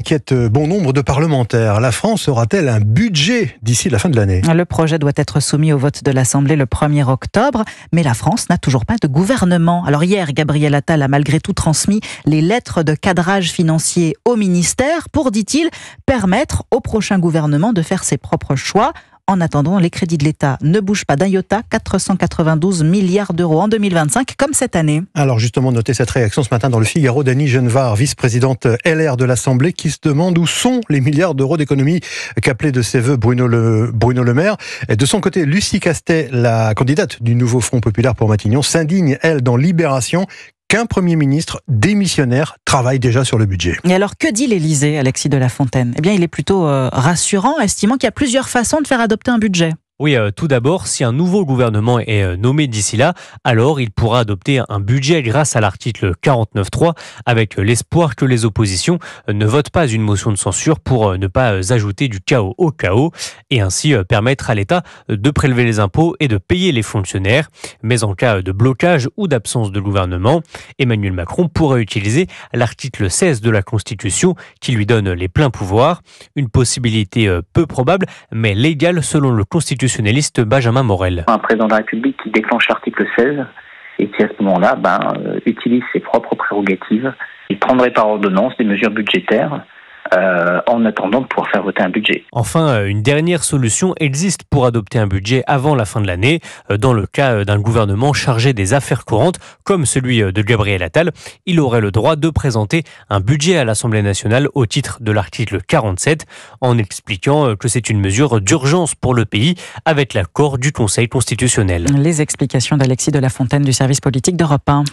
inquiète bon nombre de parlementaires. La France aura-t-elle un budget d'ici la fin de l'année ? Le projet doit être soumis au vote de l'Assemblée le 1er octobre, mais la France n'a toujours pas de gouvernement. Alors hier, Gabriel Attal a malgré tout transmis les lettres de cadrage financier au ministère pour, dit-il, permettre au prochain gouvernement de faire ses propres choix. En attendant, les crédits de l'État ne bougent pas d'un iota, 492 milliards d'euros en 2025, comme cette année. Alors justement, notez cette réaction ce matin dans le Figaro d'Annie Genevard, vice-présidente LR de l'Assemblée, qui se demande où sont les milliards d'euros d'économies qu'appelait de ses voeux Bruno Le Maire. Et de son côté, Lucie Castet, la candidate du nouveau Front populaire pour Matignon, s'indigne, elle, dans Libération, qu'un Premier ministre démissionnaire travaille déjà sur le budget. Et alors, que dit l'Élysée, Alexis de La Fontaine ? Eh bien, il est plutôt rassurant, estimant qu'il y a plusieurs façons de faire adopter un budget. Oui, tout d'abord, si un nouveau gouvernement est nommé d'ici là, alors il pourra adopter un budget grâce à l'article 49.3, avec l'espoir que les oppositions ne votent pas une motion de censure pour ne pas ajouter du chaos au chaos, et ainsi permettre à l'État de prélever les impôts et de payer les fonctionnaires. Mais en cas de blocage ou d'absence de gouvernement, Emmanuel Macron pourrait utiliser l'article 16 de la Constitution qui lui donne les pleins pouvoirs. Une possibilité peu probable, mais légale selon le constitutionnaliste Benjamin Morel. Un président de la République qui déclenche l'article 16 et qui à ce moment-là utilise ses propres prérogatives. Il prendrait par ordonnance des mesures budgétaires en attendant de pouvoir faire voter un budget. Enfin, une dernière solution existe pour adopter un budget avant la fin de l'année. Dans le cas d'un gouvernement chargé des affaires courantes, comme celui de Gabriel Attal, il aurait le droit de présenter un budget à l'Assemblée nationale au titre de l'article 47, en expliquant que c'est une mesure d'urgence pour le pays, avec l'accord du Conseil constitutionnel. Les explications d'Alexis de La Fontaine du service politique d'Europe 1.